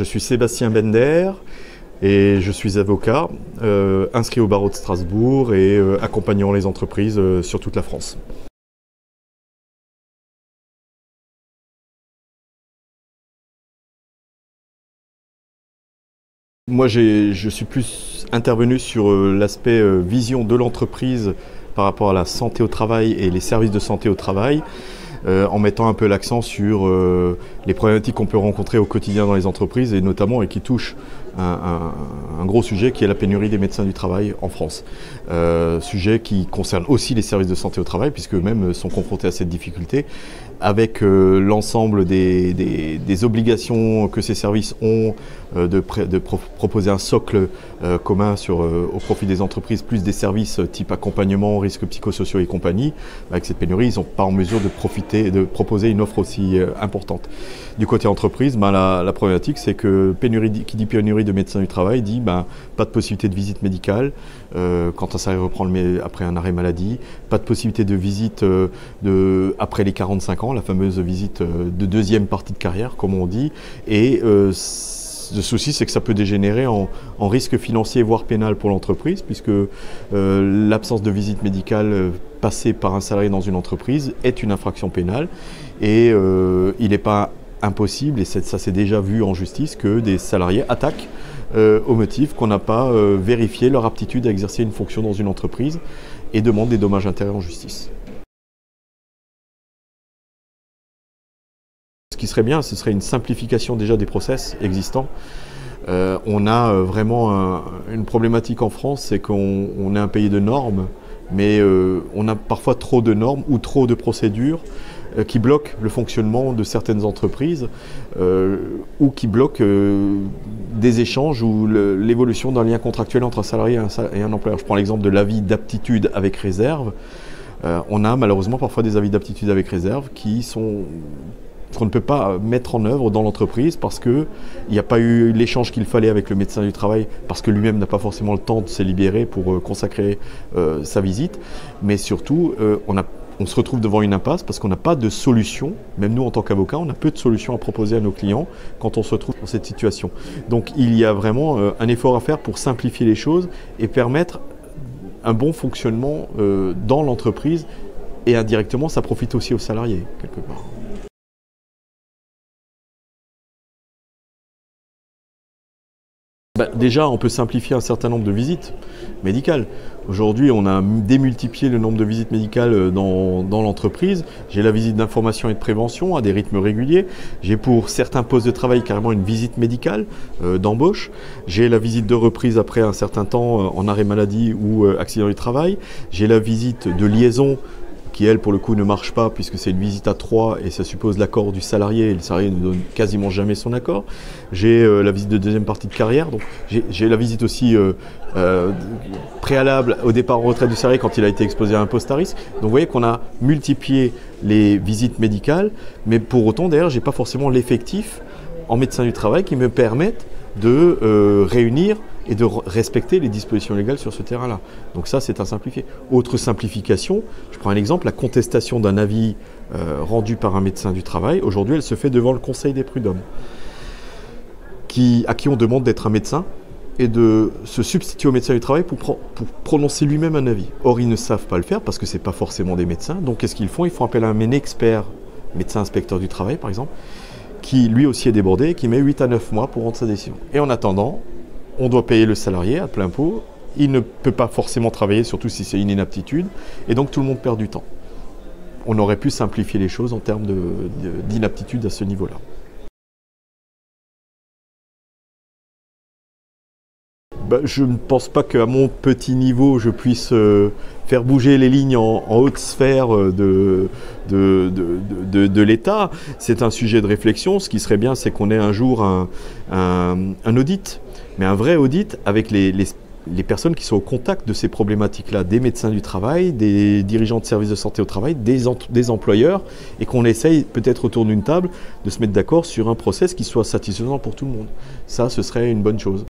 Je suis Sébastien Bender et je suis avocat, inscrit au barreau de Strasbourg et accompagnant les entreprises sur toute la France. Moi, je suis plus intervenu sur l'aspect vision de l'entreprise par rapport à la santé au travail et les services de santé au travail, en mettant un peu l'accent sur les problématiques qu'on peut rencontrer au quotidien dans les entreprises et notamment et qui touchent un gros sujet qui est la pénurie des médecins du travail en France. Sujet qui concerne aussi les services de santé au travail puisque eux-mêmes sont confrontés à cette difficulté avec l'ensemble des obligations que ces services ont de proposer un socle commun au profit des entreprises, plus des services type accompagnement, risques psychosociaux et compagnie. Avec cette pénurie, ils ne sont pas en mesure de proposer une offre aussi importante. Du côté entreprise, la problématique, c'est que qui dit pénurie de médecins du travail dit pas de possibilité de visite médicale quand un salarié reprend après un arrêt maladie, pas de possibilité de visite après les 45 ans, la fameuse visite de deuxième partie de carrière, comme on dit, et le souci, c'est que ça peut dégénérer en risque financier, voire pénal pour l'entreprise, puisque l'absence de visite médicale passée par un salarié dans une entreprise est une infraction pénale. Et il n'est pas impossible, et ça s'est déjà vu en justice, que des salariés attaquent au motif qu'on n'a pas vérifié leur aptitude à exercer une fonction dans une entreprise et demandent des dommages intérêts en justice. Ce qui serait bien, ce serait une simplification déjà des process existants. On a vraiment une problématique en France, c'est qu'on est un pays de normes, mais on a parfois trop de normes ou trop de procédures qui bloquent le fonctionnement de certaines entreprises ou qui bloquent des échanges ou l'évolution d'un lien contractuel entre un salarié et un employeur. Je prends l'exemple de l'avis d'aptitude avec réserve. On a malheureusement parfois des avis d'aptitude avec réserve qu'on ne peut pas mettre en œuvre dans l'entreprise parce qu'il n'y a pas eu l'échange qu'il fallait avec le médecin du travail, parce que lui-même n'a pas forcément le temps de se libérer pour consacrer sa visite. Mais surtout, on se retrouve devant une impasse parce qu'on n'a pas de solution. Même nous, en tant qu'avocats, on a peu de solutions à proposer à nos clients quand on se retrouve dans cette situation. Donc il y a vraiment un effort à faire pour simplifier les choses et permettre un bon fonctionnement dans l'entreprise, et indirectement, ça profite aussi aux salariés, quelque part. Déjà, on peut simplifier un certain nombre de visites médicales. Aujourd'hui, on a démultiplié le nombre de visites médicales dans l'entreprise. J'ai la visite d'information et de prévention à des rythmes réguliers. J'ai pour certains postes de travail carrément une visite médicale d'embauche. J'ai la visite de reprise après un certain temps en arrêt maladie ou accident du travail. J'ai la visite de liaison qui, elle, pour le coup, ne marche pas puisque c'est une visite à 3 et ça suppose l'accord du salarié et le salarié ne donne quasiment jamais son accord. J'ai la visite de deuxième partie de carrière, donc j'ai la visite aussi préalable au départ en retraite du salarié quand il a été exposé à un poste à risque. Donc vous voyez qu'on a multiplié les visites médicales, mais pour autant, d'ailleurs, je n'ai pas forcément l'effectif en médecin du travail qui me permette de réunir et de respecter les dispositions légales sur ce terrain-là. Donc ça, c'est à simplifier. Autre simplification, je prends un exemple, la contestation d'un avis rendu par un médecin du travail. Aujourd'hui, elle se fait devant le Conseil des prud'hommes, à qui on demande d'être un médecin et de se substituer au médecin du travail pour prononcer lui-même un avis. Or, ils ne savent pas le faire parce que ce n'est pas forcément des médecins. Donc, qu'est-ce qu'ils font? Ils font appel à un expert, médecin inspecteur du travail, par exemple, qui lui aussi est débordé et qui met 8 à 9 mois pour rendre sa décision. Et en attendant, on doit payer le salarié à plein pot, il ne peut pas forcément travailler, surtout si c'est une inaptitude, et donc tout le monde perd du temps. On aurait pu simplifier les choses en termes d'inaptitude à ce niveau-là. Je ne pense pas qu'à mon petit niveau, je puisse faire bouger les lignes en haute sphère de l'État. C'est un sujet de réflexion. Ce qui serait bien, c'est qu'on ait un jour un audit, mais un vrai audit avec les personnes qui sont au contact de ces problématiques-là, des médecins du travail, des dirigeants de services de santé au travail, des employeurs, et qu'on essaye peut-être autour d'une table de se mettre d'accord sur un process qui soit satisfaisant pour tout le monde. Ça, ce serait une bonne chose.